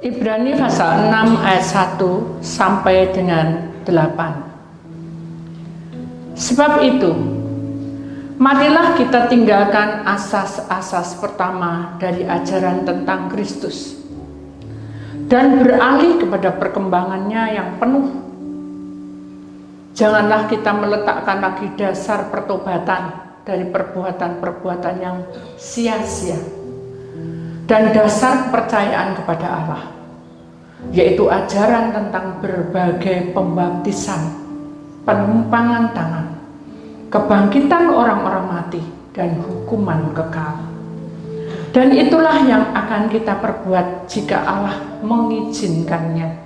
Ibrani pasal 6 ayat 1 sampai dengan 8. Sebab itu, marilah kita tinggalkan asas-asas pertama dari ajaran tentang Kristus dan beralih kepada perkembangannya yang penuh. Janganlah kita meletakkan lagi dasar pertobatan dari perbuatan-perbuatan yang sia-sia dan dasar kepercayaan kepada Allah, yaitu ajaran tentang berbagai pembaptisan, penumpangan tangan, kebangkitan orang-orang mati, dan hukuman kekal. Dan itulah yang akan kita perbuat jika Allah mengizinkannya.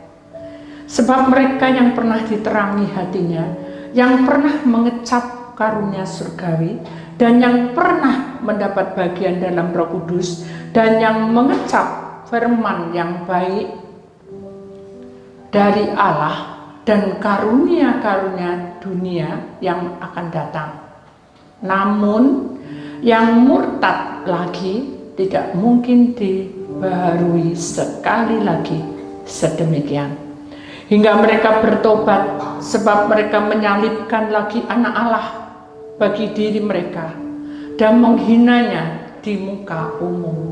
Sebab mereka yang pernah diterangi hatinya, yang pernah mengecap karunia surgawi, dan yang pernah mendapat bagian dalam Roh Kudus, dan yang mengecap firman yang baik dari Allah, dan karunia-karunia dunia yang akan datang. Namun yang murtad lagi tidak mungkin dibaharui sekali lagi sedemikian, hingga mereka bertobat, sebab mereka menyalibkan lagi anak Allah bagi diri mereka dan menghinanya di muka umum.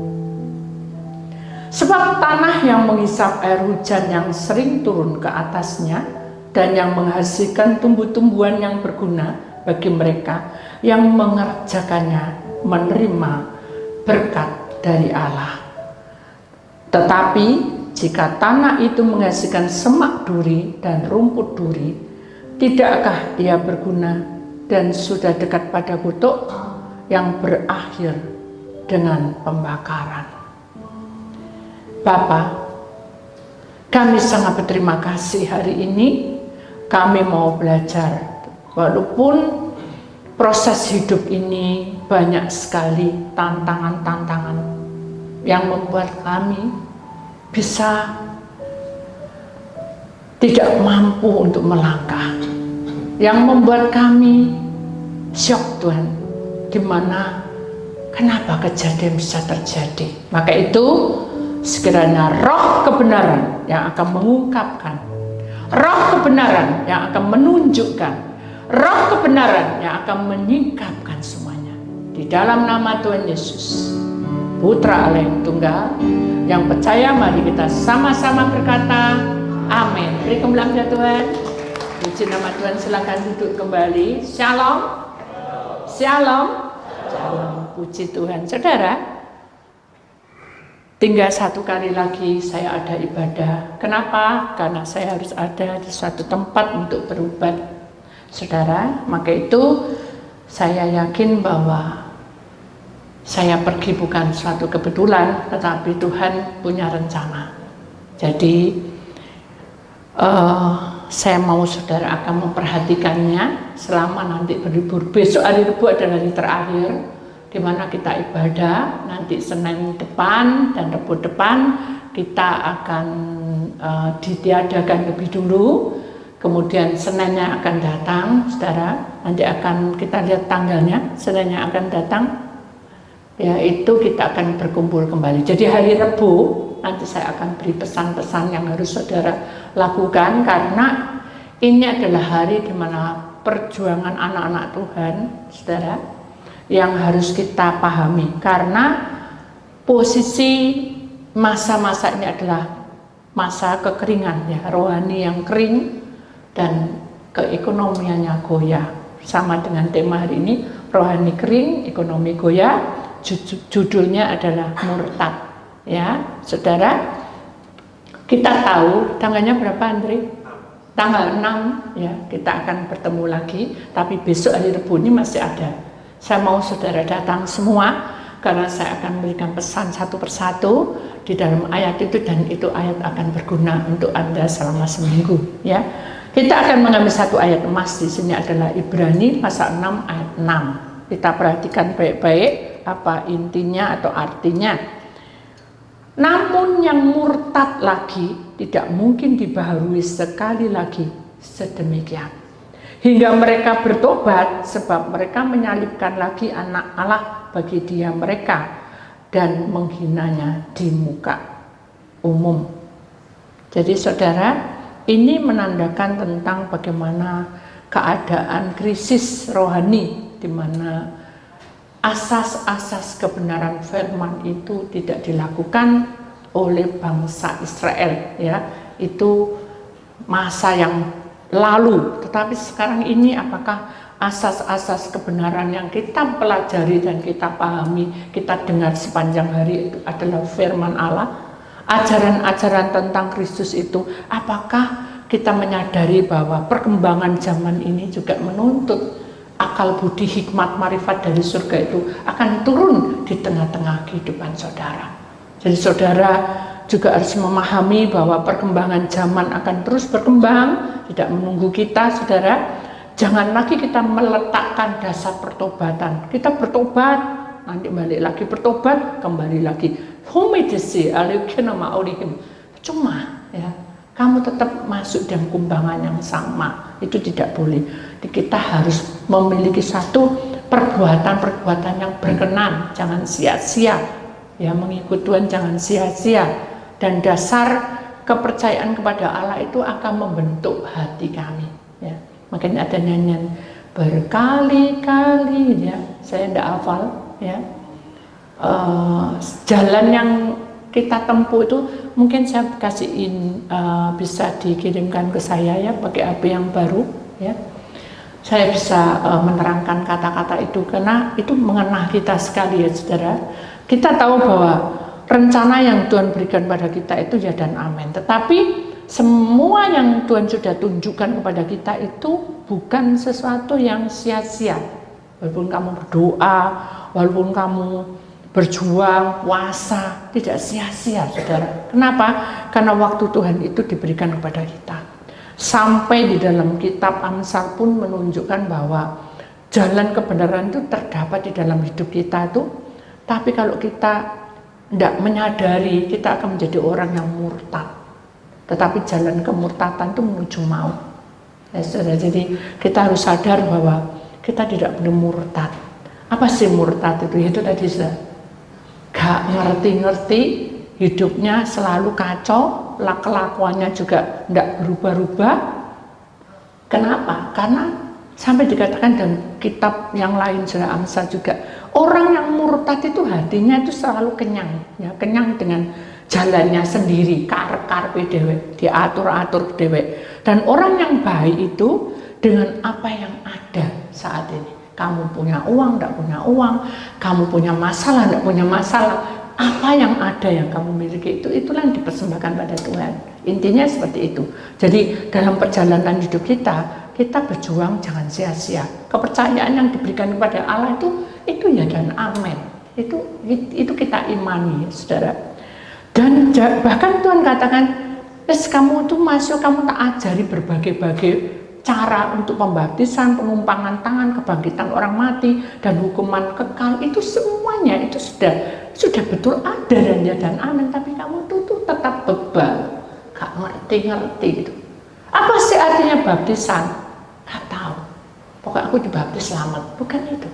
Sebab tanah yang menghisap air hujan yang sering turun ke atasnya dan yang menghasilkan tumbuh-tumbuhan yang berguna bagi mereka yang mengerjakannya menerima berkat dari Allah. Tetapi jika tanah itu menghasilkan semak duri dan rumput duri, tidakkah ia berguna dan sudah dekat pada kutuk yang berakhir dengan pembakaran? Bapa, kami sangat berterima kasih hari ini kami mau belajar, walaupun proses hidup ini banyak sekali tantangan-tantangan yang membuat kami bisa tidak mampu untuk melangkah, yang membuat kami syok Tuhan, gimana, kenapa kejadian bisa terjadi. Maka itu sekiranya roh kebenaran yang akan mengungkapkan, roh kebenaran yang akan menunjukkan, roh kebenaran yang akan menyingkapkan semuanya. Di dalam nama Tuhan Yesus, Putra Allah yang tunggal, yang percaya, mari kita sama-sama berkata, amin. Beri kemuliaan Tuhan. Puji nama Tuhan, silakan duduk kembali. Shalom. Shalom. Shalom. Puji Tuhan. Saudara, tinggal satu kali lagi saya ada ibadah. Kenapa? Karena saya harus ada di suatu tempat untuk berobat. Saudara, maka itu saya yakin bahwa saya pergi bukan suatu kebetulan, tetapi Tuhan punya rencana. Jadi saya mau saudara akan memperhatikannya selama nanti berlibur. Besok hari Rabu adalah hari terakhir di mana kita ibadah. Nanti Senin depan dan Rabu depan kita akan ditiadakan lebih dulu. Kemudian Seninnya akan datang, saudara. Nanti akan kita lihat tanggalnya. Seninnya akan datang, yaitu kita akan berkumpul kembali. Jadi hari Rabu nanti saya akan beri pesan-pesan yang harus saudara lakukan, karena ini adalah hari di mana perjuangan anak-anak Tuhan, saudara, yang harus kita pahami. Karena posisi masa-masa ini adalah masa kekeringan, ya, rohani yang kering dan keekonomiannya goyah. Sama dengan tema hari ini, rohani kering, ekonomi goyah. Judulnya adalah murtad, ya, saudara. Kita tahu tanggalnya berapa, Andre? Tanggal 6, ya, kita akan bertemu lagi. Tapi besok hari Rabu ini masih ada. Saya mau saudara datang semua, karena saya akan memberikan pesan satu persatu di dalam ayat itu, dan itu ayat akan berguna untuk Anda selama seminggu, ya. Kita akan mengambil satu ayat emas di sini, adalah Ibrani pasal 6 ayat 6. Kita perhatikan baik-baik apa intinya atau artinya. Namun yang murtad lagi tidak mungkin dibaharui sekali lagi sedemikian, hingga mereka bertobat, sebab mereka menyalibkan lagi anak Allah bagi dia mereka dan menghinanya di muka umum. Jadi saudara, ini menandakan tentang bagaimana keadaan krisis rohani di mana asas-asas kebenaran firman itu tidak dilakukan oleh bangsa Israel, ya. Itu masa yang lalu. Tetapi sekarang ini apakah asas-asas kebenaran yang kita pelajari dan kita pahami, kita dengar sepanjang hari itu adalah firman Allah? Ajaran-ajaran tentang Kristus itu, apakah kita menyadari bahwa perkembangan zaman ini juga menuntut akal budi hikmat marifat dari surga itu akan turun di tengah-tengah kehidupan saudara. Jadi saudara juga harus memahami bahwa perkembangan zaman akan terus berkembang, tidak menunggu kita, saudara. Jangan lagi kita meletakkan dasar pertobatan. Kita bertobat, nanti balik lagi bertobat, kembali lagi. Humidisi alaikinama aulihim. Cuma ya, kamu tetap masuk dalam kumbangan yang sama. Itu tidak boleh. Kita harus memiliki satu perbuatan-perbuatan yang berkenan, jangan sia-sia. Ya, mengikut Tuhan jangan sia-sia. Dan dasar kepercayaan kepada Allah itu akan membentuk hati kami. Ya. Makanya ada nyanyian berkali-kali, ya, saya tidak hafal, ya. Jalan yang kita tempuh itu mungkin saya kasihin, bisa dikirimkan ke saya ya pakai HP yang baru, ya. Saya bisa menerangkan kata-kata itu karena itu mengena kita sekali, ya saudara. Kita tahu bahwa rencana yang Tuhan berikan pada kita itu ya dan amin. Tetapi semua yang Tuhan sudah tunjukkan kepada kita itu bukan sesuatu yang sia-sia. Walaupun kamu berdoa, walaupun kamu berjuang, puasa, tidak sia-sia, saudara. Kenapa? Karena waktu Tuhan itu diberikan kepada kita. Sampai di dalam kitab Amsal pun menunjukkan bahwa jalan kebenaran itu terdapat di dalam hidup kita itu. Tapi kalau kita tidak menyadari, kita akan menjadi orang yang murtad. Tetapi jalan kemurtatan itu menuju maut. Ya, saudara. Jadi kita harus sadar bahwa kita tidak boleh murtad. Apa sih murtad itu? Itu tadi sudah gak ngerti-ngerti, hidupnya selalu kacau, kelakuannya juga tidak berubah-ubah. Kenapa? Karena sampai dikatakan dalam kitab yang lain surah Amsal juga, orang yang murtad itu hatinya itu selalu kenyang, ya, kenyang dengan jalannya sendiri, karep-karep dewe, diatur-atur dewe. Dan orang yang baik itu dengan apa yang ada saat ini. Kamu punya uang, tidak punya uang, kamu punya masalah, tidak punya masalah, apa yang ada yang kamu miliki itu, itulah yang dipersembahkan pada Tuhan. Intinya seperti itu. Jadi dalam perjalanan hidup kita berjuang jangan sia-sia. Kepercayaan yang diberikan kepada Allah itu ya dan amin. Itu kita imani, saudara. Dan bahkan Tuhan katakan, kamu itu masuk, kamu tak ajari berbagai-bagai cara untuk pembaptisan, penumpangan tangan, kebangkitan orang mati, dan hukuman kekal. Itu semuanya itu sudah betul ada dan ya dan amin. Tapi kamu tuh tetap bebal, gak ngerti gitu. Apa sih artinya baptisan? Gak tahu. Pokoknya aku dibaptis selamat. Bukan itu.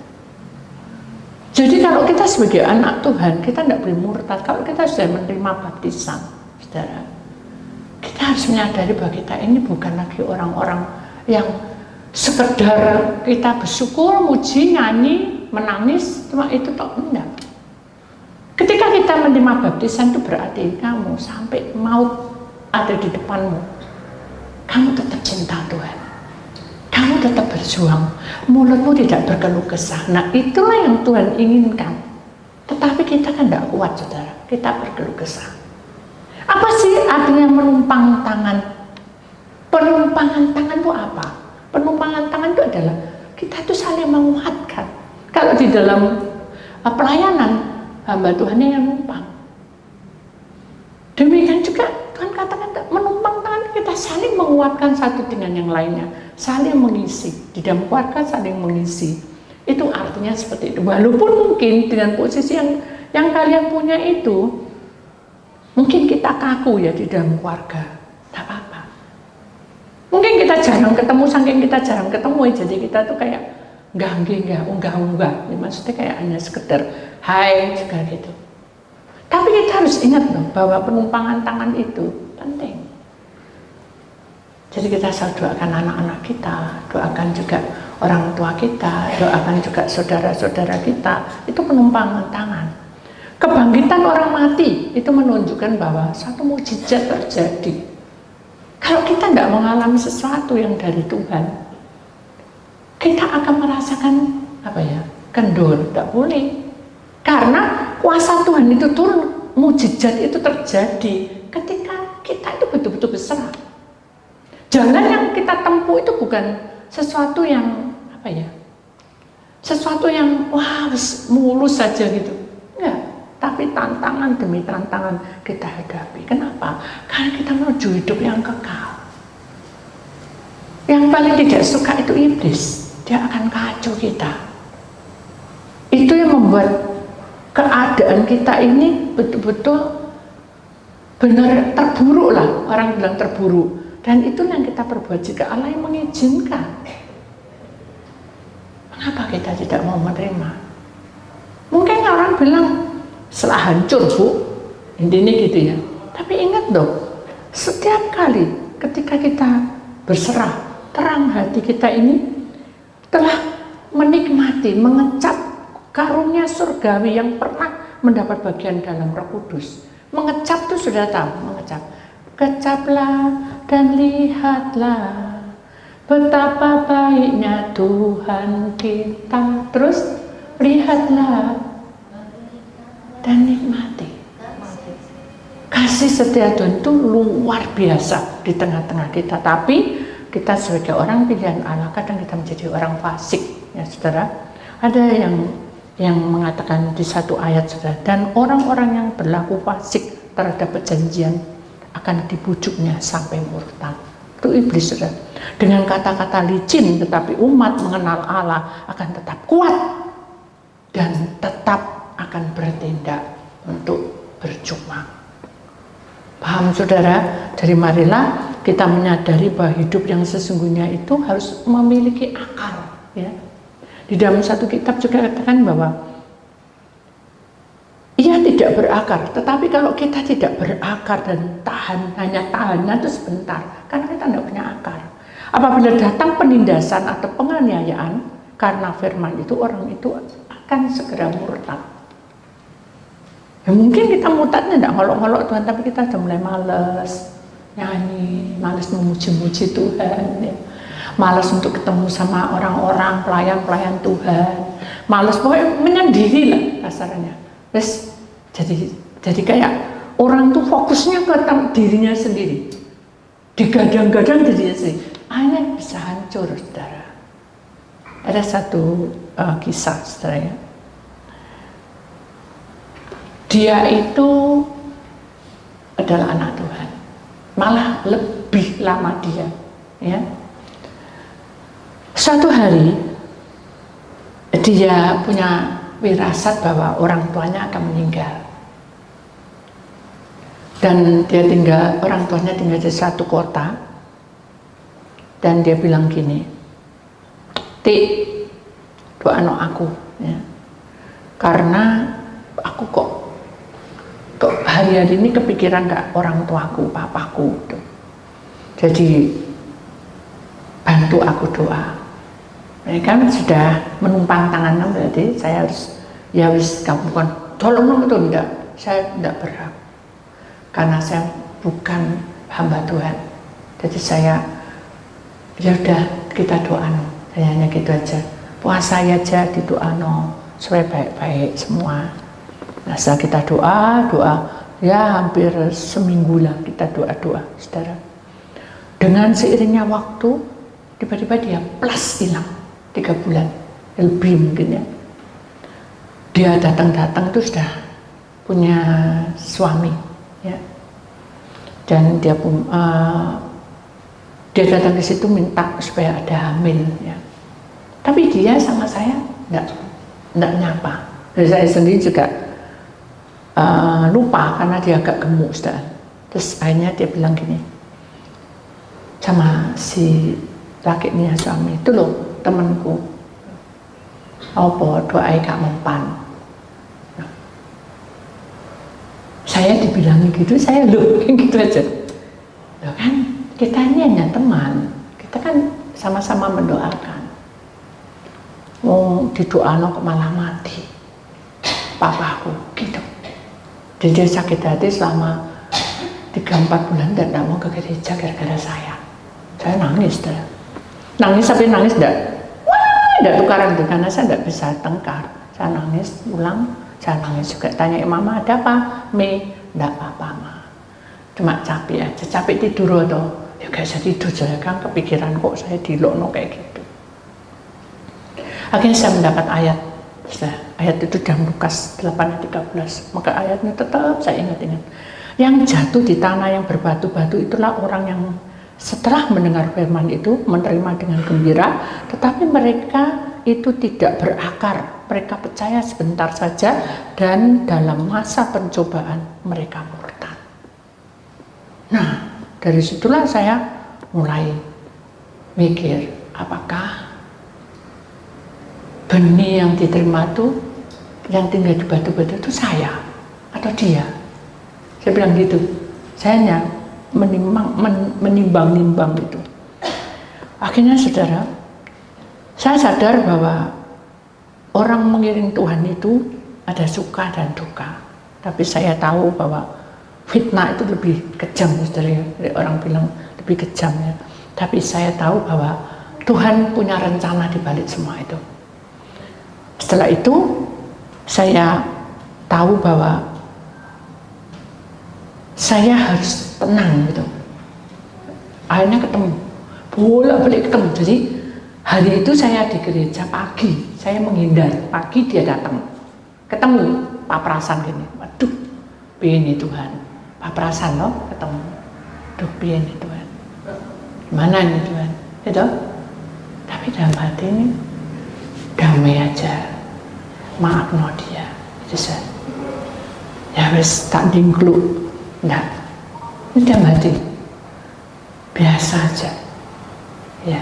Jadi kalau kita sebagai anak Tuhan, kita tidak boleh murtad. Kalau kita sudah menerima baptisan, saudara, kita harus menyadari bahwa kita ini bukan lagi orang-orang yang sekedar kita bersyukur, muji, nyanyi, menangis, cuma itu tak enggak. Ketika kita menerima baptisan itu berarti kamu sampai maut ada di depanmu, kamu tetap cinta Tuhan, kamu tetap berjuang, mulutmu tidak berkeluh kesah. Nah itulah yang Tuhan inginkan. Tetapi kita kan tidak kuat, saudara, kita berkeluh kesah. Apa sih artinya menumpang tangan? Penumpangan tangan itu apa? Penumpangan tangan itu adalah kita itu saling menguatkan. Kalau di dalam pelayanan, hamba Tuhannya yang numpang. Demikian juga Tuhan katakan menumpang tangan, kita saling menguatkan satu dengan yang lainnya, saling mengisi. Di dalam keluarga saling mengisi. Itu artinya seperti itu. Walaupun mungkin dengan posisi yang kalian punya itu, mungkin kita kaku ya di dalam keluarga. Tak apa-apa. Mungkin kita jarang ketemu, saking kita jarang ketemu, jadi kita tuh kayak enggak. Ya, maksudnya kayak hanya sekedar hai juga gitu. Tapi kita harus ingat loh bahwa penumpangan tangan itu penting. Jadi kita selalu doakan anak-anak kita, doakan juga orang tua kita, doakan juga saudara-saudara kita, itu penumpangan tangan. Kebangkitan orang mati itu menunjukkan bahwa satu mukjizat terjadi. Kalau kita tidak mengalami sesuatu yang dari Tuhan, kita akan merasakan kendor, tidak boleh. Karena kuasa Tuhan itu turun, mukjizat itu terjadi ketika kita itu betul-betul berserah. Jalan yang kita tempuh itu bukan sesuatu yang sesuatu yang mulus saja gitu. Enggak, tapi tantangan demi tantangan kita hadapi. Kenapa? Karena kita menuju hidup yang kekal. Yang paling tidak suka itu iblis. Dia akan kacau kita. Itu yang membuat keadaan kita ini betul-betul benar terburuk lah. Orang bilang terburuk. Dan itulah yang kita perbuat jika Allah yang mengizinkan. Mengapa kita tidak mau menerima? Mungkin orang bilang setelah hancur bu, intinya gitu ya. Tapi ingat dong, setiap kali ketika kita berserah, terang hati kita ini telah menikmati, mengecap karunia surgawi yang pernah mendapat bagian dalam Roh Kudus. Mengecap itu sudah tahu, mengecap. Kecaplah dan lihatlah betapa baiknya Tuhan kita. Terus lihatlah dan nikmati. Kasih setia Tuhan itu luar biasa di tengah-tengah kita. Tapi kita sebagai orang pilihan Allah kadang kita menjadi orang fasik, ya saudara. Ada yang mengatakan di satu ayat, saudara, dan orang-orang yang berlaku fasik terhadap perjanjian akan dibujuknya sampai murtad. Itu iblis, saudara. Dengan kata-kata licin, tetapi umat mengenal Allah akan tetap kuat dan tetap akan bertindak untuk berjuang. Paham, saudara? Jadi marilah kita menyadari bahwa hidup yang sesungguhnya itu harus memiliki akar. Ya. Di dalam satu kitab juga katakan bahwa ia tidak berakar, tetapi kalau kita tidak berakar dan hanya tahannya itu sebentar, karena kita tidak punya akar. Apabila datang penindasan atau penganiayaan karena firman itu, orang itu akan segera murtad. Ya, mungkin kita murtadnya tidak ngolok-ngolok Tuhan, tapi kita sudah mulai malas nyanyi, malas memuji-muji Tuhan, ya. Malas untuk ketemu sama orang-orang, pelayan-pelayan Tuhan, malas pokoknya menyendiri lah kasarnya. Terus jadi kayak orang tuh fokusnya ke dirinya sendiri, digadang-gadang dirinya sendiri, hanya bisa hancur, saudara. Ada satu kisah, saudara, ya. Dia itu adalah anak Tuhan, malah lebih lama dia, ya. Suatu hari dia punya firasat bahwa orang tuanya akan meninggal, dan orang tuanya tinggal di satu kota, dan dia bilang gini, Ti, doain aku, ya, karena aku kok hari-hari ini kepikiran gak orang tuaku, papaku, gitu. Jadi bantu aku doa. Mereka sudah menumpang tangan, berarti saya harus, ya wis, kamu bukan tolong itu enggak, saya enggak berhak, karena saya bukan hamba Tuhan. Jadi saya, ya udah kita doa, saya hanya gitu aja, puasa aja di doa supaya baik-baik semua. Nah setelah kita doa, ya hampir seminggu lah kita doa, saudara. Dengan seiringnya waktu, tiba-tiba dia plus hilang. 3 bulan lebih mungkin, ya. Dia datang-datang itu sudah punya suami, ya. Dan dia datang ke situ minta supaya ada hamil, ya. Tapi dia sama saya enggak nyapa. Dan saya sendiri juga lupa karena dia agak gemuk, saudara. Terus akhirnya dia bilang gini sama si lakinya suami itu, loh temanku, apa doai gak mempan. Nah, saya dibilangin gitu, saya loh gitu aja. Loh kan kita ini hanya teman, kita kan sama-sama mendoakan. Mau didoano kok malah mati papaku gitu. Jadi dia sakit hati selama 3-4 bulan dan tidak mau ke gereja gara-gara saya nangis nangis sampai nangis tidak tukaran tuh, karena saya tidak bisa tengkar. Saya nangis pulang, saya nangis juga, tanya mama ada apa? Tidak apa-apa ma, cuma capek aja, capek tidur atau ya gak bisa tidur, saya kan kepikiran kok saya dilokno kayak gitu. Akhirnya saya mendapat ayat itu dalam Lukas 8:13, maka ayatnya tetap saya ingat-ingat. Yang jatuh di tanah yang berbatu-batu itulah orang yang setelah mendengar firman itu menerima dengan gembira, tetapi mereka itu tidak berakar, mereka percaya sebentar saja dan dalam masa pencobaan mereka murtad. Nah, dari situlah saya mulai mikir, apakah benih yang diterima itu, yang tinggal di batu-batu itu saya atau dia? Saya bilang gitu. Saya hanya menimbang-nimbang itu. Akhirnya saudara, saya sadar bahwa orang mengiring Tuhan itu ada suka dan duka. Tapi saya tahu bahwa fitnah itu lebih kejam, saudara. Orang bilang lebih kejam ya. Tapi saya tahu bahwa Tuhan punya rencana di balik semua itu. Setelah itu saya tahu bahwa saya harus tenang gitu. Akhirnya ketemu, bolak-balik ketemu. Jadi hari itu saya di gereja pagi, saya menghindar. Pagi dia datang, ketemu paprasan gini. Waduh, piye nih Tuhan, paprasan loh ketemu. Duh, piye nih Tuhan, gimana nih Tuhan, gitu. Tapi dalam hati ini damai aja, maaf no dia, itu saya. Ya wes tak dingkluk, enggak. Ini dalam hati, biasa aja, ya.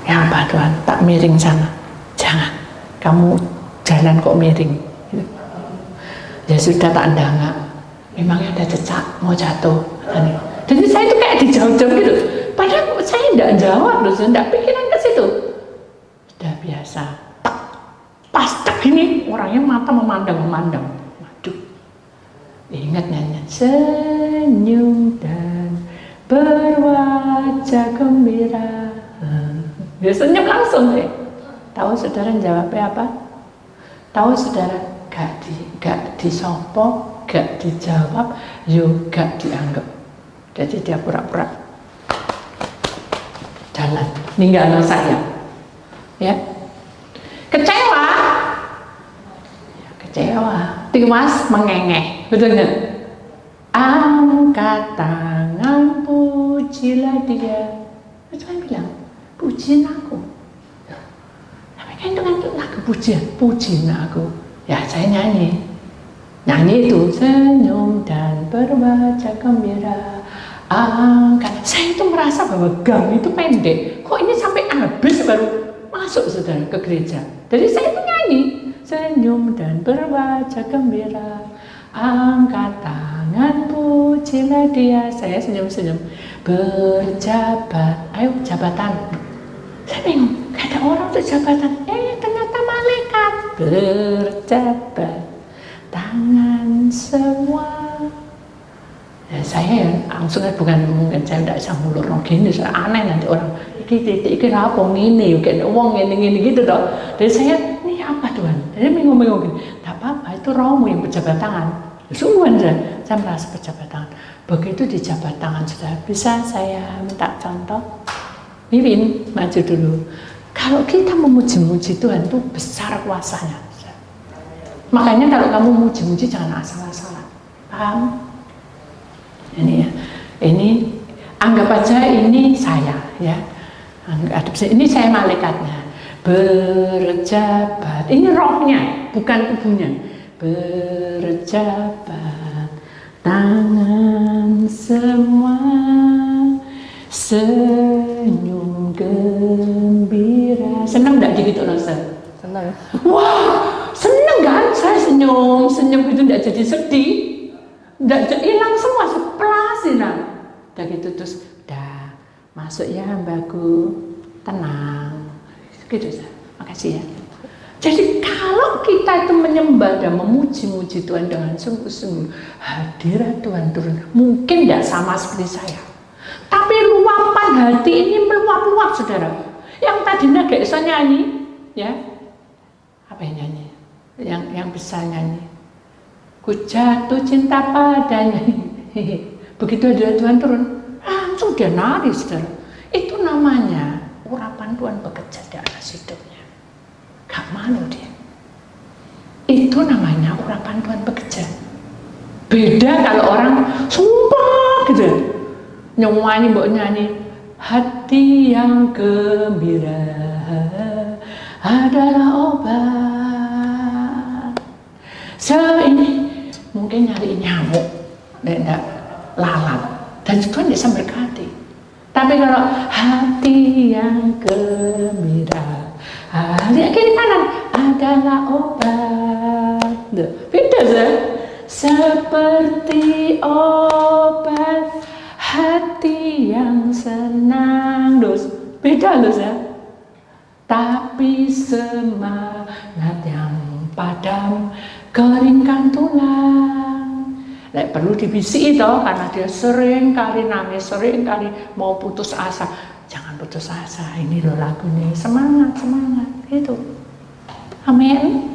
Ya apa Tuhan, tak miring sana, jangan. Kamu jalan kok miring. Ya sudah tak ndangak. Memangnya ada cecak mau jatuh. Jadi saya itu kayak dijauh-jauh gitu. Padahal saya tidak jawab loh, saya tidak pikiran ke situ. Sudah biasa. Tak, pas tak gini orangnya mata memandang. Waduh. Ingat nyanyian senyum dan berwajah gembira. Dia senyum langsung deh. Tahu saudara jawabnya apa? Tahu saudara gak disopok, gak dijawab, juga dianggap. Jadi dia pura-pura jalan, ninggalin saya. Ya, kecewa, tiwas mengengeh, betul nggak? Angkat tangan, pujilah dia. Tuhan bilang, pujiin aku. Tapi kan itu kan lagu pujian, pujiin aku. Ya saya nyanyi itu senyum dan berwajah gembira. Angkat. Saya itu merasa bahwa gang itu pendek. Kok ini sampai habis baru masuk saudara ke gereja. Jadi saya itu nyanyi senyum dan berwajah gembira. Angkat tangan pujilah dia. Saya senyum-senyum. Berjabat. Ayo jabatan. Saya bingung. Gak ada orang untuk jabatan. Ternyata malaikat. Berjabat tangan semua. Ya, saya langsung bukan mungkin saya tidak bisa ngulur gini, saya aneh nanti orang iki apa ngene kayak wong ngene gitu toh. Jadi saya ini apa Tuhan? Jadi bingung gini. Tak apa, itu rohmu yang berjabat tangan. Sungguhan saya merasa berjabat tangan. Begitu di jabat tangan sudah bisa saya minta contoh. Mimin maju dulu. Kalau kita memuji-muji Tuhan itu besar kuasanya. Makanya kalau kamu muji-muji jangan asal-asalan. Paham? Ini ya, ini anggap aja ini saya ya, ini saya malaikatnya berjabat, ini rohnya bukan tubuhnya, berjabat tangan semua, senyum gembira. Senang nggak gitu Nasa? Senang. Wah, senang kan? Saya senyum gitu nggak jadi sedih. Nggak hilang semua, seplasinan. Udah gitu terus, udah masuk ya hambaku, tenang. Gitu saja. Makasih ya. Jadi kalau kita itu menyembah dan memuji-muji Tuhan dengan sungguh-sungguh, hadirat Tuhan turun. Mungkin tidak sama seperti saya, tapi luapan hati ini meluap-luap, saudara. Yang tadinya gak bisa nyanyi, ya, apa yang nyanyi? Yang bisa nyanyi. Ku jatuh cinta padanya. Begitu hadirat Tuhan turun, langsung dia nari, saudara. Itu namanya urapan Tuhan bekerja di atas hidupnya. Gak malu dia. Itu namanya urapan Tuhan bekerja. Beda kalau orang sumpah gitu, nyanyi mbok nyanyi, hati yang gembira adalah obat. Ini mungkin nyari nyamuk, enggak lalat, dan Tuhan bisa berkati. Tapi kalau hati yang gembira, lihat kiri kanan, adalah obat. Beda sih. Seperti obat hati yang senang. Beda loh sih. Tapi semangat yang padam keringkan tulang. Lek perlu dibisiki toh, karena dia sering kali nangis, sering kali mau putus asa. Jangan putus asa, ini loh lagunya, semangat, semangat, gitu. Amin.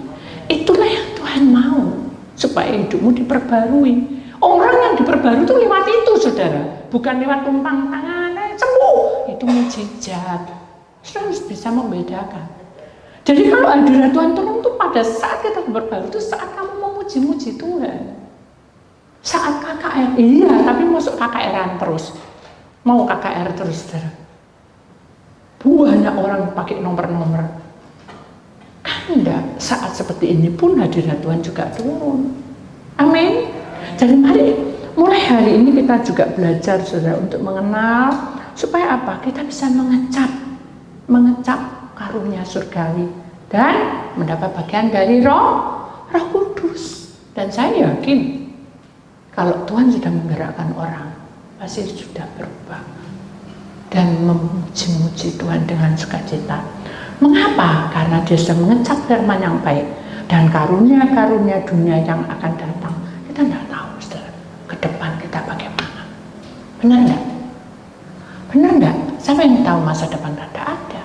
Itulah yang Tuhan mau, supaya hidupmu diperbarui. Orang yang diperbarui itu lewat itu, saudara. Bukan lewat tumpang tangan, sembuh. Itu mujizat. Saudara harus bisa membedakan. Jadi kalau hadirat Tuhan turun itu pada saat kita berbaru, itu saat kamu memuji-muji Tuhan. Saat KKR, iya, tapi masuk KKR-an terus. Mau KKR terus, saudara. Banyak orang pakai nomor-nomor. Kan enggak, saat seperti ini pun hadirat Tuhan juga turun. Amin. Jadi mari, mulai hari ini kita juga belajar, saudara, untuk mengenal, supaya apa? Kita bisa mengecap karunia surgawi dan mendapat bagian dari Roh Kudus. Dan saya yakin kalau Tuhan sudah menggerakkan orang, pasti sudah berubah dan memuji-muji Tuhan dengan sukacita. Mengapa? Karena dia sudah mengecap firman yang baik dan karunia-karunia dunia yang akan datang. Kita tidak tahu, saudara, ke depan kita bagaimana. Benar enggak? Benar enggak? Siapa yang tahu masa depan kita? Tidak ada.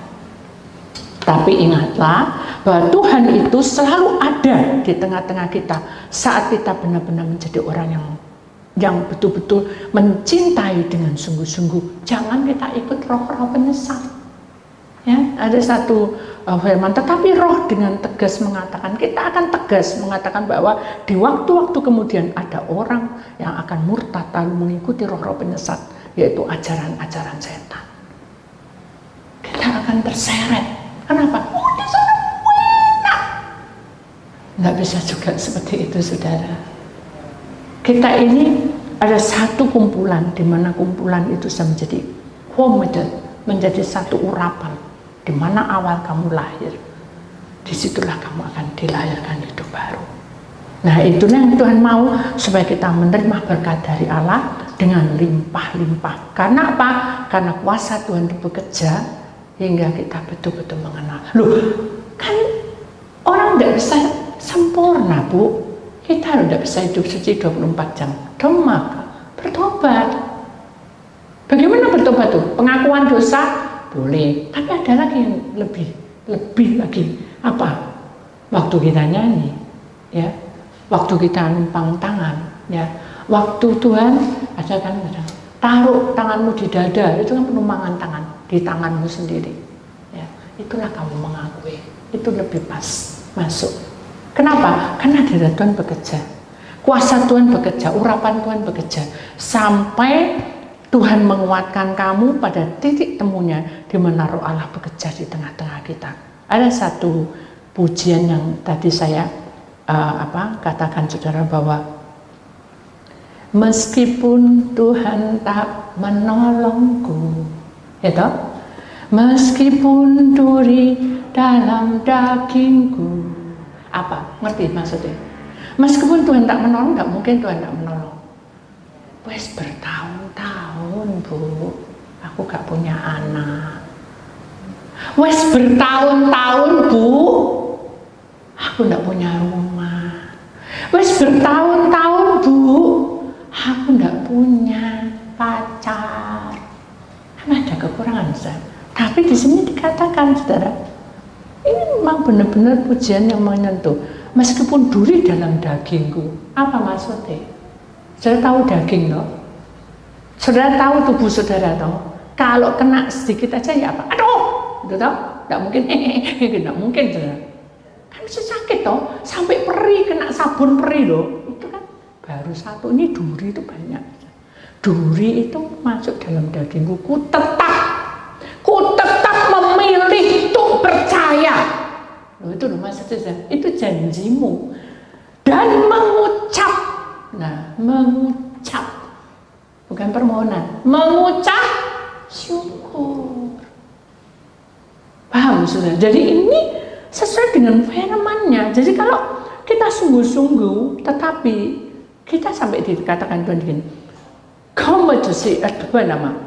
Tapi ingatlah bahwa Tuhan itu selalu ada di tengah-tengah kita saat kita benar-benar menjadi orang yang betul-betul mencintai dengan sungguh-sungguh. Jangan kita ikut roh-roh penyesat. Ya, ada satu firman, tetapi roh dengan tegas mengatakan, kita akan tegas mengatakan bahwa di waktu-waktu kemudian ada orang yang akan murtad lalu mengikuti roh-roh penyesat, yaitu ajaran-ajaran setan. Kita akan terseret. Kenapa? Oh, di sana enak. Nggak bisa juga seperti itu, saudara. Kita ini ada satu kumpulan, di mana kumpulan itu bisa menjadi hometown, menjadi satu urapan, di mana awal kamu lahir, disitulah kamu akan dilahirkan hidup baru. Nah, itulah yang Tuhan mau, supaya kita menerima berkat dari Allah dengan limpah-limpah. Karena apa? Karena kuasa Tuhan itu bekerja hingga kita betul-betul mengenal. Loh, kan orang tidak bisa sempurna, Bu. Kita tidak bisa hidup suci 24 jam. Maka bertobat. Bagaimana bertobat tuh? Pengakuan dosa boleh, tapi ada lagi yang lebih lagi. Apa? Waktu kita nyanyi, ya. Waktu kita numpang tangan, ya. Waktu Tuhan ada kan, taruh tanganmu di dada, itu kan penumpangan tangan di tanganmu sendiri, ya. Itulah kamu mengakui, itu lebih pas masuk. Kenapa? Karena hadirat Tuhan bekerja, kuasa Tuhan bekerja, urapan Tuhan bekerja, sampai Tuhan menguatkan kamu pada titik temunya, di mana Roh Allah bekerja di tengah-tengah kita. Ada satu pujian yang tadi saya katakan, saudara, bahwa meskipun Tuhan tak menolongku, itu, meskipun duri dalam dagingku. Apa? Ngerti maksudnya? Meskipun Tuhan tak menolong, nggak mungkin Tuhan tak menolong. Wes bertahun-tahun tahun Bu, aku gak punya anak. Wes bertahun-tahun Bu, aku gak punya rumah. Wes bertahun-tahun Bu, aku gak punya pacar. Kan ada kekurangan Ustaz. Tapi di sini dikatakan saudara, ini memang benar-benar pujian yang menyentuh. Meskipun duri dalam dagingku, apa maksudnya? Saudara tahu daging toh? Saudara tahu tubuh saudara toh? Kalau kena sedikit aja ya apa? Aduh, itu toh? Tidak mungkin, tidak mungkin saudara. Kan bisa sakit toh, sampai perih, kena sabun perih loh. Itu kan baru satu, ini duri itu banyak. Duri itu masuk dalam dagingku, ku tetap memilih untuk percaya. Loh, itu loh maksudnya, itu janjimu. Dan mengucap. Nah, mengucap. Bukan permohonan. Mengucap syukur. Paham sudah? Jadi ini sesuai dengan firman-Nya. Jadi kalau kita sungguh-sungguh, tetapi kita sampai dikatakan Tuhan begini, kamu itu sih, apa nama?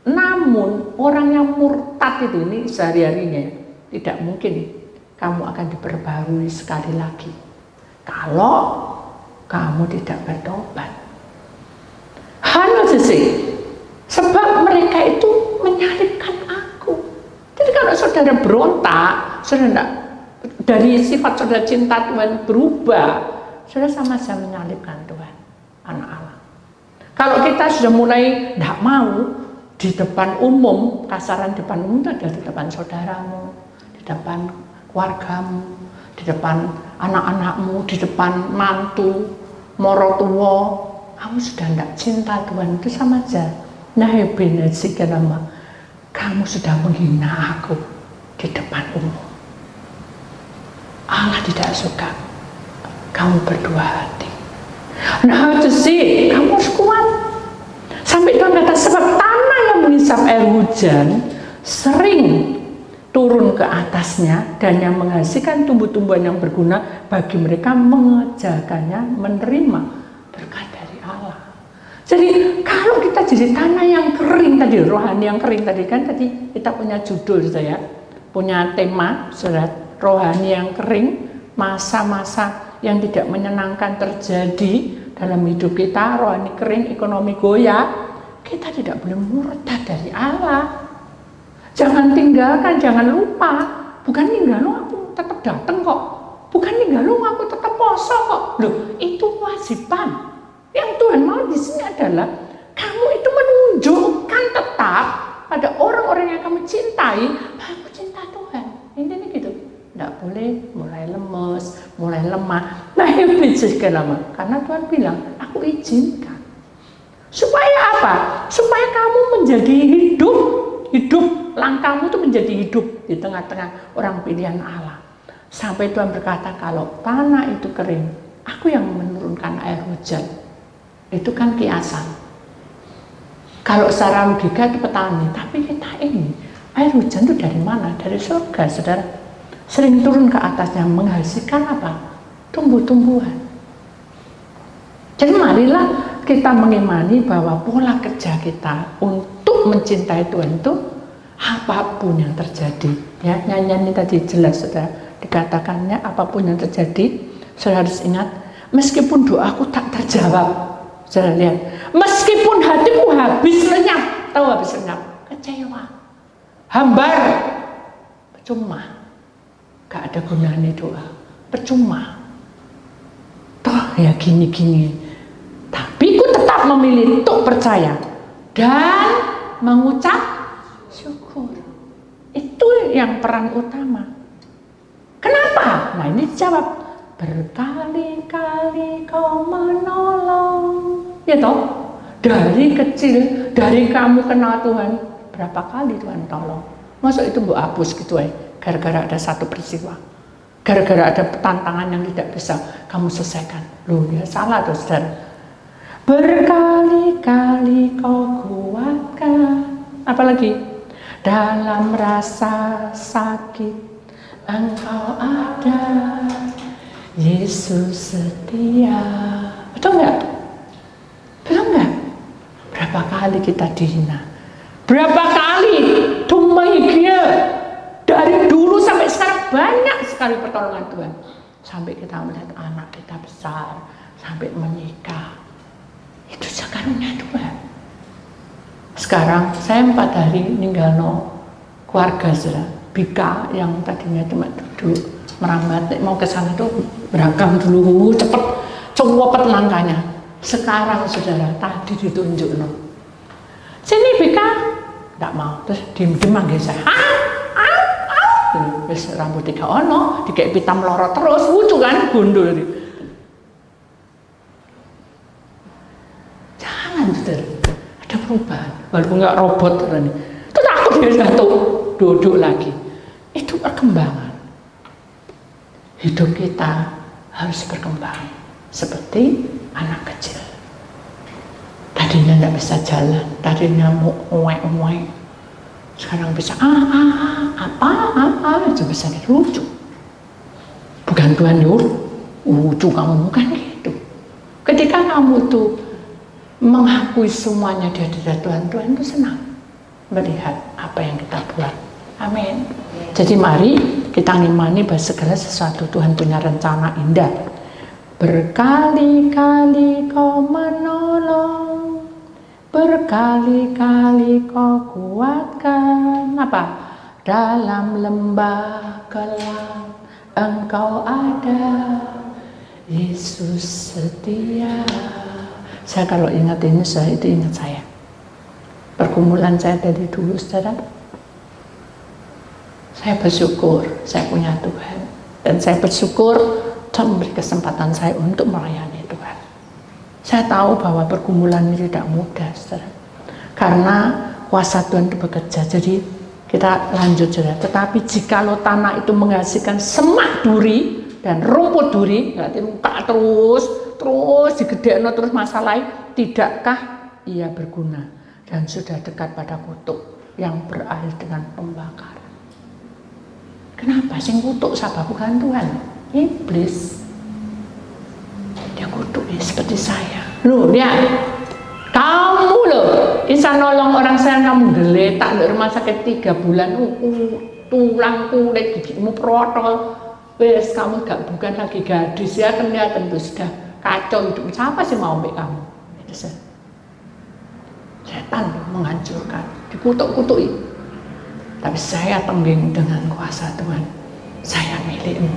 Namun orang yang murtad itu ini sehari-harinya tidak mungkin kamu akan diperbarui sekali lagi kalau kamu tidak bertobat. Hanya sih, sebab mereka itu menyalibkan aku. Jadi kalau saudara berontak, saudara dari sifat saudara cinta Tuhan berubah, saudara sama-sama menyalibkan Tuhan, anak Allah. Kalau kita sudah mulai tidak mau di depan umum, kasaran depan umum itu adalah di depan saudaramu, di depan keluargamu, di depan anak-anakmu, di depan mantu, morotuwo, kamu sudah tidak cinta Tuhan, itu sama aja. Nah, kamu sudah menghina aku di depan umum. Allah tidak suka kamu berdua hati. Nah, itu sih, kamu harus kuat. Sampai Tuhan kata, sebab tanah yang mengisap air hujan sering turun ke atasnya dan yang menghasilkan tumbuh-tumbuhan yang berguna bagi mereka mengerjakannya, menerima berkat dari Allah. Jadi kalau kita jadi tanah yang kering tadi, rohani yang kering tadi kan tadi kita punya judul saya, punya tema surat rohani yang kering, masa-masa yang tidak menyenangkan terjadi dalam hidup kita, rohani kering, ekonomi goyah, kita tidak boleh murtad dari Allah. Jangan tinggalkan, jangan lupa. Bukan ninggalin aku tetap datang kok. Bukan ninggalin aku tetap poso kok. Loh, itu kewajiban. Yang Tuhan mau di sini adalah kamu itu menunjukkan tetap pada orang-orang yang kamu cintai bahwa aku cinta Tuhan. Intinya gitu. Tidak boleh mulai lemes, mulai lemah. Nah, lama. Karena Tuhan bilang, aku izinkan. Supaya apa? Supaya kamu menjadi hidup. Langkahmu itu menjadi hidup di tengah-tengah orang pilihan Allah. Sampai Tuhan berkata, kalau tanah itu kering, aku yang menurunkan air hujan. Itu kan kiasan. Kalau secara logika itu petani, tapi kita ini, air hujan itu dari mana? Dari surga, saudara. Sering turun ke atasnya, menghasilkan apa? Tumbuh-tumbuhan. Jadi marilah kita mengimani bahwa pola kerja kita untuk mencintai Tuhan itu apapun yang terjadi, ya, nyanyian ini tadi jelas sudah dikatakannya, apapun yang terjadi, saudara harus ingat, meskipun doaku tak terjawab, saudara lihat, meskipun hatiku habis lenyap, tahu habis lenyap, kecewa, hambar, percuma, gak ada gunanya doa, percuma, toh ya gini-gini, tapi ku tetap memilih untuk percaya dan mengucap syukur. Itu yang peran utama. Kenapa? Nah, ini dijawab, berkali-kali kau menolong. Ya toh, dari kecil, dari kamu kenal Tuhan, berapa kali Tuhan tolong? Masa itu mbok hapus gitu ya, gara-gara ada satu peristiwa, gara-gara ada tantangan yang tidak bisa kamu selesaikan. Loh, ya salah tuh saudara. Berkali-kali kau kuatkan. Apalagi? Dalam rasa sakit Engkau ada, Yesus setia. Betul nggak? Betul nggak? Berapa Berapa kali kita dihina, berapa kali dia dari dulu sampai sekarang banyak sekali pertolongan Tuhan. Sampai kita melihat anak kita besar, sampai menikah. Itu karunia Tuhan. Sekarang saya 4 hari ninggal keluarga saudara. Bika yang tadinya cuma duduk merambat mau ke sana tuh beragam dulu cepet langkahnya. Sekarang saudara tadi ditunjuk sini Bika, tidak mau, terus diem manggil saya. Wis rambut tiga dikek pita melorot terus, lucu kan, gundul. Jangan saudara, ada perubahan, walaupun nggak robot ini. Terus aku dia jatuh, duduk lagi. Itu perkembangan. Hidup kita harus berkembang seperti anak kecil. Tadinya tidak bisa jalan, tadinya mau uek. Sekarang bisa apa itu bisa lucu. Bukan Tuhan lucu kamu, bukan gitu. Ketika kamu tuh mengakui semuanya di hadirat Tuhan, Tuhan itu senang melihat apa yang kita buat. Amin. Jadi mari kita ngimani bahwa segala sesuatu Tuhan punya rencana indah. Berkali-kali kau menolong, berkali-kali kau kuatkan. Apa? Dalam lembah gelap Engkau ada, Yesus setia. Saya kalau ingat ini, itu ingat saya. Pergumulan saya dari dulu, saudara. Saya bersyukur saya punya Tuhan, dan saya bersyukur Tuhan memberi kesempatan saya untuk melayani Tuhan. Saya tahu bahwa pergumulan ini tidak mudah, saudara, karena kuasa Tuhan itu bekerja. Jadi kita lanjut, saudara. Tetapi jikalau tanah itu menghasilkan semak duri dan rumput duri, berarti muka terus digedekno terus masalah, tidakkah ia berguna dan sudah dekat pada kutuk yang berakhir dengan pembakaran. Kenapa sing kutuk siapa? Bukan Tuhan, iblis. Dia kutuk seperti saya. Loh, dia kamu loh bisa nolong orang saya, kamu geletak di rumah sakit 3 bulan, tulang kulit gigimu protol. Wes kamu bukan lagi gadis ya, kelihatan tuh sudah kacau hidup. Siapa sih mau ambil kamu? Itu setan menghancurkan, dikutuk-kutuki. Tapi saya tengging dengan kuasa Tuhan. Saya milikmu,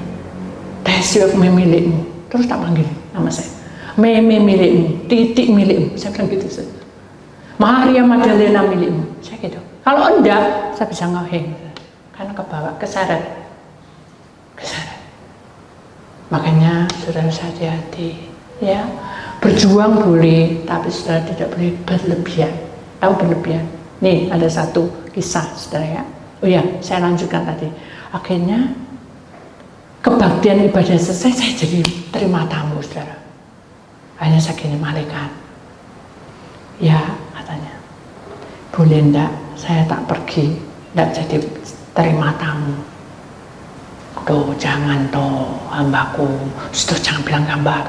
Tesyuk milikmu. Terus tak panggil nama saya, Meme milikmu, Titik milikmu. Saya bilang gitu, saya. Maria Magdalena milikmu. Saya gitu. Kalau enggak, saya bisa ngeheng, karena kebawa keseret. Makanya saudara hati-hati, ya. Berjuang boleh, tapi saudara tidak boleh berlebihan. Tahu berlebihan? Nih ada satu kisah, saudara ya. Oh ya, saya lanjutkan tadi. Akhirnya kebaktian ibadah selesai, saya jadi terima tamu, saudara. Hanya saya gini, malaikat, ya katanya, boleh enggak saya tak pergi, enggak jadi terima tamu. Tuh jangan toh hambaku, sudah jangan bilang hamba.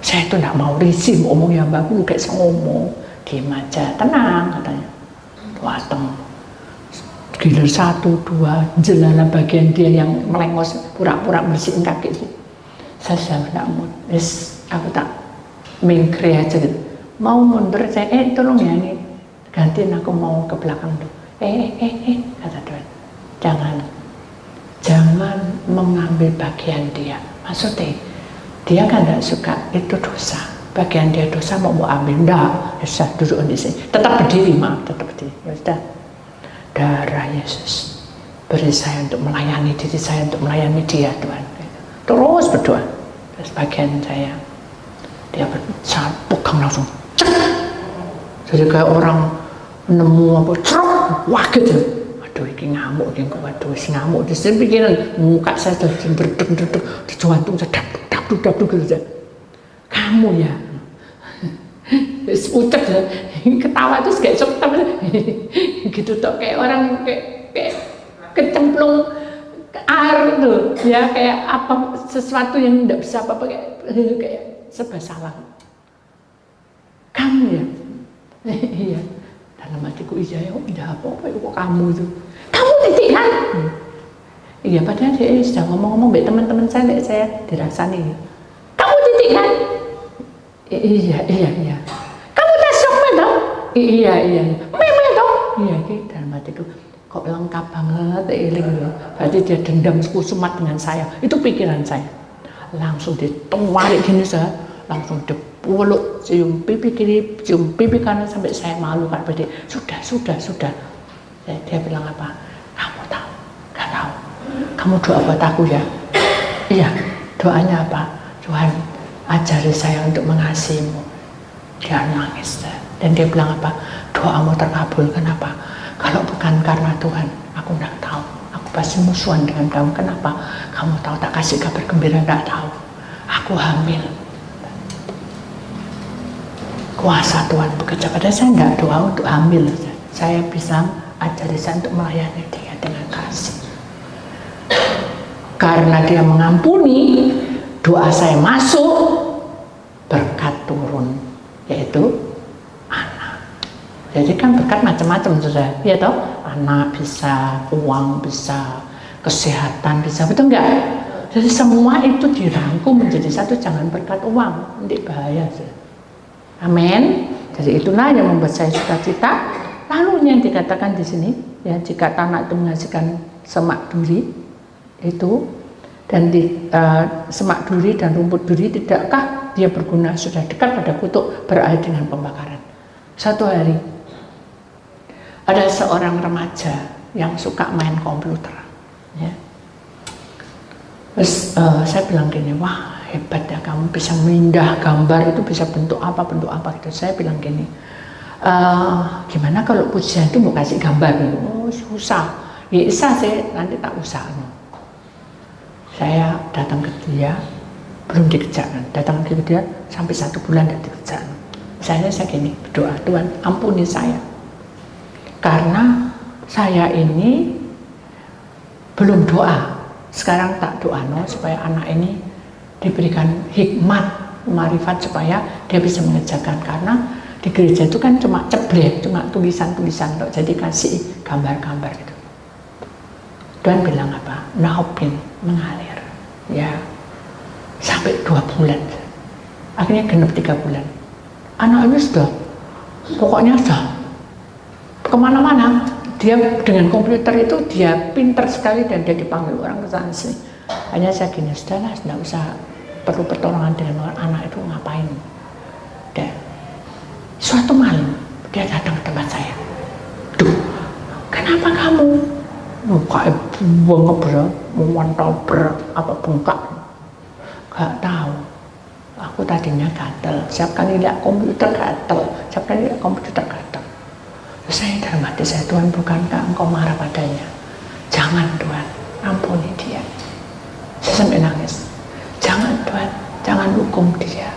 Saya itu enggak mau risih ngomongnya hambaku, kayak ngomong, diem aja, tenang katanya. Wateng. Gilir 1, 2, jelala bagian dia yang melengos, pura-pura bersihin kaki itu. Saya sudah tidak mau, aku tak mingkri aja gitu. Mau mundur, saya, tolong ya nih, gantiin aku mau ke belakang tuh. Kata Tuhan, jangan mengambil bagian dia. Maksudnya, dia kan tidak suka, itu dosa. Bagian dia dosa mau ambil, enggak, ya sudah duduk di sini. Tetap berdiri, tetap berdiri, ya sudah. Darah Yesus beri saya untuk melayani diri saya, untuk melayani dia, Tuhan. Terus berdoa. Terus bagian saya, dia saya pegang langsung, jadi kayak orang nemu apa, wah gitu. Aduh, ini ngamuk, ini waduh, si ngamuk. Terus saya pikiran muka saya sudah berdek-dek, di jantung saya dap-dap gitu. Kamu ya, ucap ya, ketawa terus kayak sok gitu toh, kayak orang kayak kecemplung air tuh ya, kayak apa sesuatu yang tidak bisa apa-apa, kayak serba salah. Kamu ya, Iya, dalam hatiku iya ya, udah apa kok kamu tuh, kamu titik kan? Iya, padahal dia sudah ngomong-ngomong baik teman-teman saya dirasani. Kamu titik kan? Iya. Kamu tes sok dong? Iya. Meme dong? Iya, gitu dalam hatiku. Kok lengkap banget, iling loh. Berarti dia dendam kusumat dengan saya. Itu pikiran saya. Langsung ditarik gini saya, langsung dipeluk, cium pipi kiri, cium pipi kanan sampai saya malu kan. Berarti sudah. Dia bilang apa? Kamu tahu? Gak tahu. Kamu doa buat aku ya? Iya. Doanya apa? Tuhan, ajari saya untuk mengasihimu. Dia nangis dan dia bilang apa? Doamu terkabul. Kenapa? Kalau bukan karena Tuhan, aku nggak tahu. Aku pasti musuhan dengan kamu. Kenapa? Kamu tahu tak kasih kabar gembira? Nggak tahu. Aku hamil. Kuasa Tuhan bekerja. Padahal saya nggak doa untuk hamil. Saya bisa ajari saya untuk melayani dia dengan kasih. Karena dia mengampuni, doa saya masuk, berkat turun, yaitu anak. Jadi kan berkat macam-macam sudah, ya toh, anak bisa, uang bisa, kesehatan bisa, betul enggak? Jadi semua itu dirangkum menjadi satu, jangan berkat uang, nanti bahaya. Amin. Jadi itulah yang membuat saya sukacita. Lalu yang dikatakan di sini, ya jika tanah itu menghasilkan semak duri, itu dan di semak duri dan rumput duri, tidakkah dia berguna? Sudah dekat pada kutuk, berakhir dengan pembakaran. Satu hari ada seorang remaja yang suka main komputer, ya. Terus saya bilang gini, wah hebat ya kamu bisa mindah gambar itu, bisa bentuk apa gitu. Saya bilang gini, gimana kalau pujian itu mau kasih gambar gitu? Oh susah. Ya bisa sih, nanti tak usah. Saya datang ke dia, belum dikerjakan. Datang ke dia sampai 1 bulan tidak dikerjakan. Saya gini berdoa, Tuhan ampuni saya, karena saya ini belum doa. Sekarang tak doa supaya anak ini diberikan hikmat, marifat supaya dia bisa mengerjakan. Karena di gereja itu kan cuma ceblek, cuma tulisan-tulisan, jadi kasih gambar-gambar gitu. Tuhan bilang apa? Naupin, mengalir, ya sampai 2 bulan, akhirnya genap 3 bulan. Anak ini sudah, pokoknya sudah kemana-mana. Dia dengan komputer itu dia pintar sekali dan dia dipanggil orang ke sana sini. Hanya saya gini, sudahlah, tidak usah perlu pertolongan dengan orang, anak itu ngapain. Dan suatu malam dia datang ke tempat saya. Duh, kenapa kamu? Kayak banget bro, memantau berat apa bengkak? Gak tahu. Aku tadinya gatel. Setiap kali lihat komputer gatel. Setiap kali lihat komputer gatel. Terus saya dalam hati saya, Tuhan bukankah engkau marah padanya? Jangan Tuhan, ampuni dia. Saya sampai nangis. Jangan Tuhan, jangan hukum dia.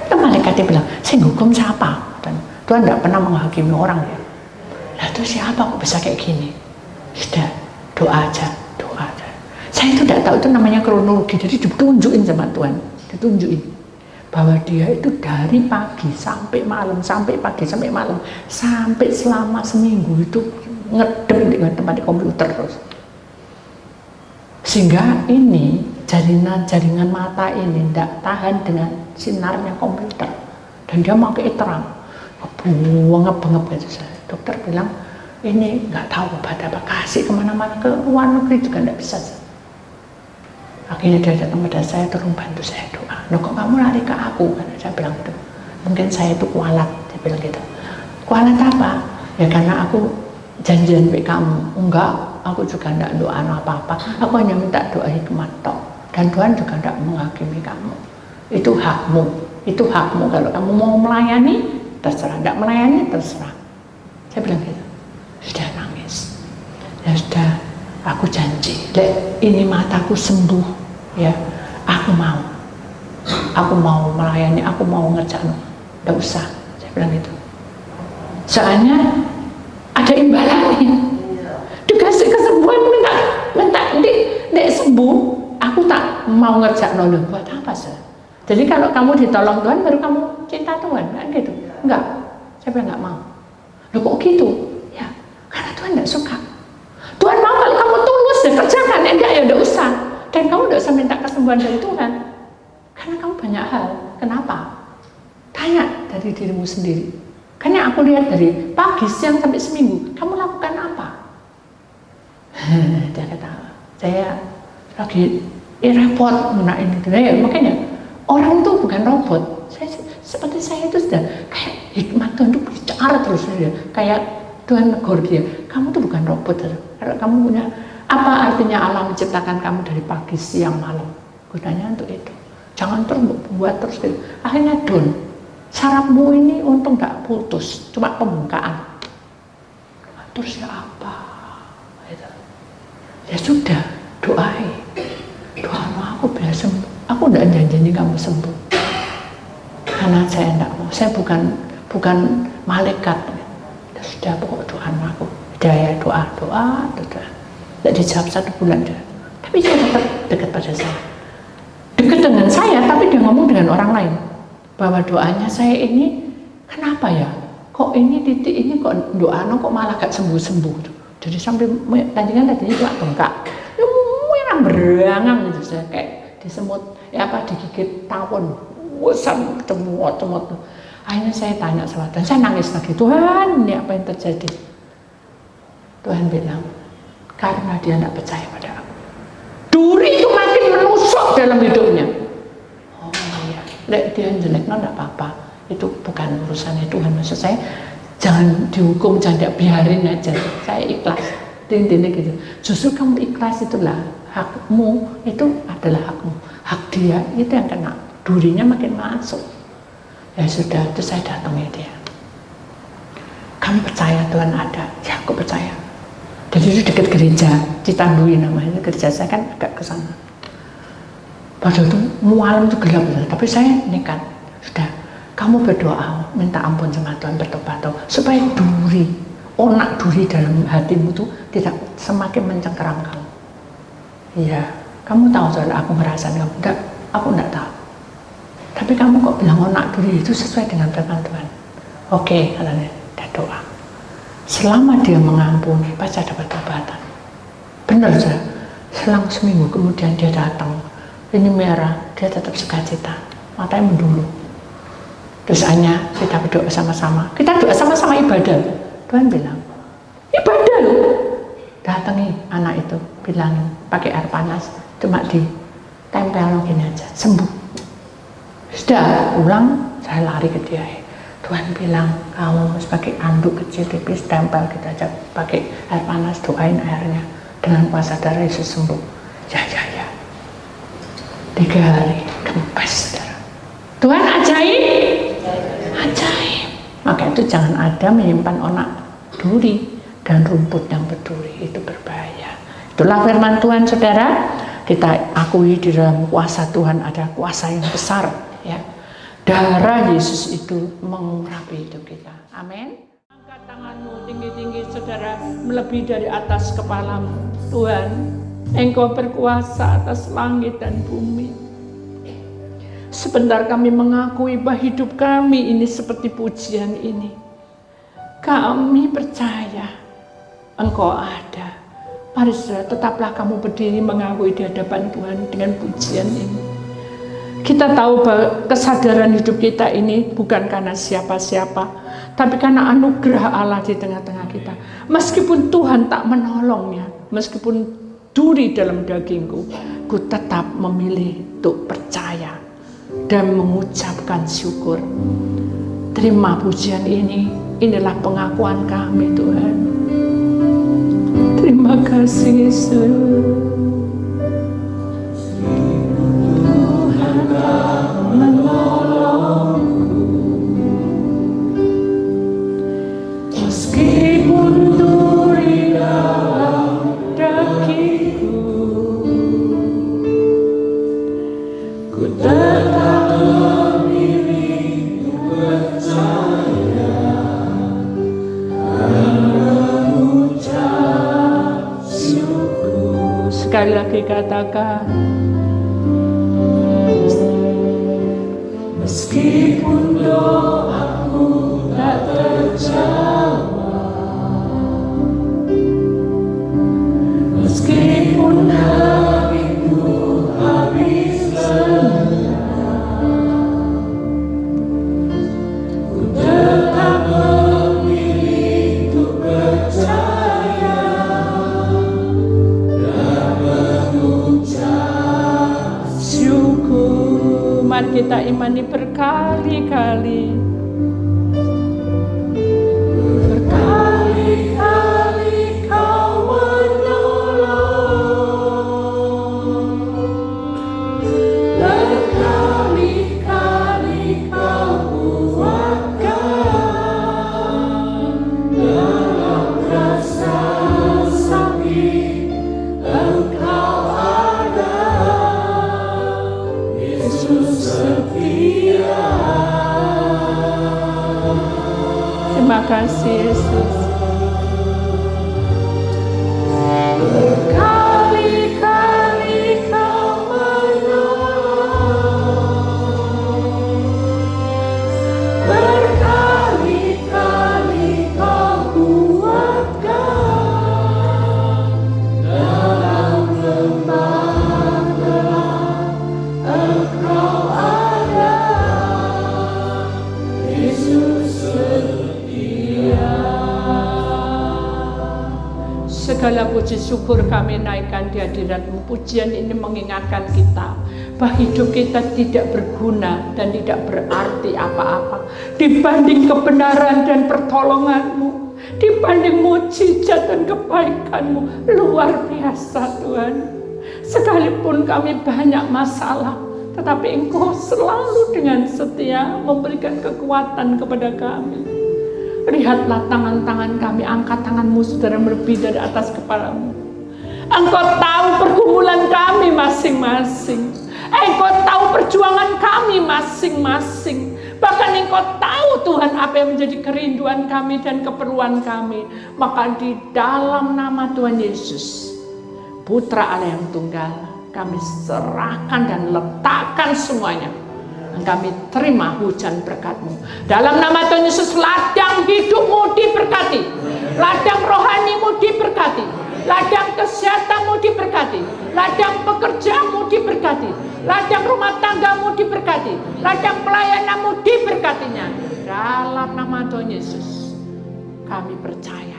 Lalu malaikatnya bilang, saya hukum siapa? Dan Tuhan tidak pernah menghakimi orang ya. Nah itu siapa kok bisa kayak gini? Sudah, doa aja. Saya itu tidak tahu itu namanya kronologi. Jadi ditunjukin sama Tuhan, ditunjukin bahwa dia itu dari pagi sampai malam, sampai pagi sampai malam, sampai selama seminggu itu ngedem dengan tempat di komputer terus. Sehingga ini jaringan mata ini tidak tahan dengan sinarnya komputer dan dia pakai terang, ngebengep gitu. Dokter bilang ini nggak tahu obat apa, kasih kemana-mana, ke luar negeri juga nggak bisa. Akhirnya dia datang pada saya, tolong bantu saya doa. Loh kok kamu lari ke aku? Karena saya bilang gitu. Mungkin saya itu kualat, dia bilang gitu. Kualat apa? Ya karena aku janjian sama kamu. Enggak, aku juga enggak doa apa-apa. Aku hanya minta doa hikmat toh. Dan Tuhan juga enggak menghakimi kamu. Itu hakmu. Kalau kamu mau melayani, terserah. Enggak melayani, terserah. Saya bilang gitu. Sudah nangis. Ya sudah, aku janji. Lek, ini mataku sembuh. Ya, aku mau melayani, aku mau ngerjain. Enggak usah. Saya bilang gitu. Soalnya ada imbalannya. Dikasih kesembuhan, minta dek sembuh, aku tak mau ngerjain. Loh, buat apa sih? Jadi kalau kamu ditolong Tuhan, baru kamu cinta Tuhan, kan gitu? Enggak, saya bilang enggak mau. Loh kok gitu? Ya, karena Tuhan tidak suka. Tuhan mau kalau kamu tulus dan kerjakan, enggak ya udah usah. Dan kamu tidak usah minta kesembuhan dari Tuhan. Karena kamu banyak hal. Kenapa? Tanya dari dirimu sendiri. Karena aku lihat dari pagi, siang sampai seminggu, kamu lakukan apa? Dia kata, saya lagi repot gunain itu. Ya, makanya orang itu bukan robot. Seperti saya itu sudah kayak hikmat Tuhan itu bicara terus ya. Kayak Tuhan negor dia, kamu tuh bukan robot. Kalau kamu punya, apa artinya Allah menciptakan kamu dari pagi, siang, malam? Gunanya untuk itu. Jangan terus buat terus gitu. Akhirnya down. Sarafmu ini untung gak putus, cuma pembengkakan. Terus ya apa? Ya sudah, doai. Doamu aku biar sembuh. Aku tidak janji kamu sembuh. Karena saya tidak mau. Saya bukan malaikat. Ya sudah, pokok doamu aku. Daya doa. Tidak dijawab 1 bulan dah. Tapi dia tetap dekat pada saya. Dekat dengan saya, tapi dia ngomong dengan orang lain. Bahwa doanya saya ini, kenapa ya? Kok ini titik ini kok doanya kok malah gak sembuh-sembuh. Jadi sampai tadinya cuma bengkak. Yang berangan gitu saya kayak disemut, digigit tawon. Bosan cemot. Akhirnya saya tanya sama Tuhan, saya nangis lagi. Tuhan, ini apa yang terjadi? Tuhan bilang, karena dia tidak percaya pada aku. Duri itu makin menusuk dalam hidupnya. Oh iya, dia jelek, tidak apa-apa. Itu bukan urusannya Tuhan. Maksud saya, jangan dihukum, jangan biarin aja. Saya ikhlas. Intinya gitu. Justru kamu ikhlas itulah hakmu, itu adalah hakmu. Hak dia itu yang kena. Durinya makin masuk. Ya sudah, itu saya datangi dia. Kamu percaya Tuhan ada? Ya aku percaya. Jadi itu dekat gereja, Citandui namanya, gereja saya kan agak ke sana. Padahal itu malam itu gelap, tapi saya nekat. Sudah, kamu berdoa, minta ampun sama Tuhan, bertobat supaya onak duri dalam hatimu itu tidak semakin mencengkeram kamu. Iya, kamu tahu soal aku ngerasain kamu? Enggak, aku enggak tahu. Tapi kamu kok bilang onak duri itu sesuai dengan firman Tuhan. Oke, katanya, dia doa. Selama dia mengampuni, pasti ada pertobatan. Benar saja. Selang seminggu kemudian dia datang. Ini merah, dia tetap sukacita. Matanya mendulu. Terus hanya kita berdoa sama-sama. Kita doa sama-sama ibadah. Tuhan bilang, ibadah loh. Datangi anak itu, bilangin pakai air panas, cuma ditempel gini aja, sembuh. Sudah pulang, saya lari ke dia. Tuhan bilang, kamu sebagai anduk kecil tipis tempel kita aja pakai air panas, doain airnya dengan kuasa darah Yesus sembuh. Ya. 3 hari kempes, saudara. Tuhan ajaib. Maka itu jangan ada menyimpan onak duri dan rumput yang berduri, itu berbahaya. Itulah firman Tuhan, saudara. Kita akui di dalam kuasa Tuhan ada kuasa yang besar, ya. Darah Yesus itu mengurapi hidup kita. Amin. Angkat tanganmu tinggi-tinggi, saudara, melebihi dari atas kepalamu. Tuhan, Engkau berkuasa atas langit dan bumi. Sebentar kami mengakui bahwa hidup kami ini seperti pujian ini. Kami percaya Engkau ada. Mari saudara, tetaplah kamu berdiri mengakui di hadapan Tuhan dengan pujian ini. Kita tahu bahwa kesadaran hidup kita ini bukan karena siapa-siapa, tapi karena anugerah Allah di tengah-tengah kita. Meskipun Tuhan tak menolongnya, meskipun duri dalam dagingku, ku tetap memilih untuk percaya dan mengucapkan syukur. Terima pujian ini, inilah pengakuan kami Tuhan. Terima kasih Yesus. Sekali lagi katakan, meskipun doaku tak terjawab, kita imani berkali-kali. Berkali-kali Kau menolong, berkali-kali Kau kuatkan dalam rasa sakit. Engkau ada, Yesus setia. Terima kasih Yesus. Berkali-kali Kau menolong, berkali-kali Kau kuatkan dalam lembah gelap. Engkau ada, Yesus setia. Segala puji syukur kami naikkan di hadirat-Mu. Pujian ini mengingatkan kita bahwa hidup kita tidak berguna dan tidak berarti apa-apa dibanding kebenaran dan pertolongan-Mu, dibanding mujizat dan kebaikan-Mu. Luar biasa Tuhan. Sekalipun kami banyak masalah, tetapi Engkau selalu dengan setia memberikan kekuatan kepada kami. Lihatlah tangan-tangan kami, angkat tangan-Mu saudara melebihi dari atas kepala-Mu. Engkau tahu pergumulan kami masing-masing. Engkau tahu perjuangan kami masing-masing. Bahkan Engkau tahu Tuhan apa yang menjadi kerinduan kami dan keperluan kami. Maka di dalam nama Tuhan Yesus, Putra Allah yang tunggal, kami serahkan dan letakkan semuanya. Dan kami terima hujan berkat-Mu. Dalam nama Tuhan Yesus, ladang hidup-Mu diberkati, ladang rohani-Mu diberkati, ladang kesehatan-Mu diberkati, ladang pekerjaan-Mu diberkati, ladang rumah tangga-Mu diberkati, ladang pelayanan-Mu diberkatinya. Dalam nama Tuhan Yesus, kami percaya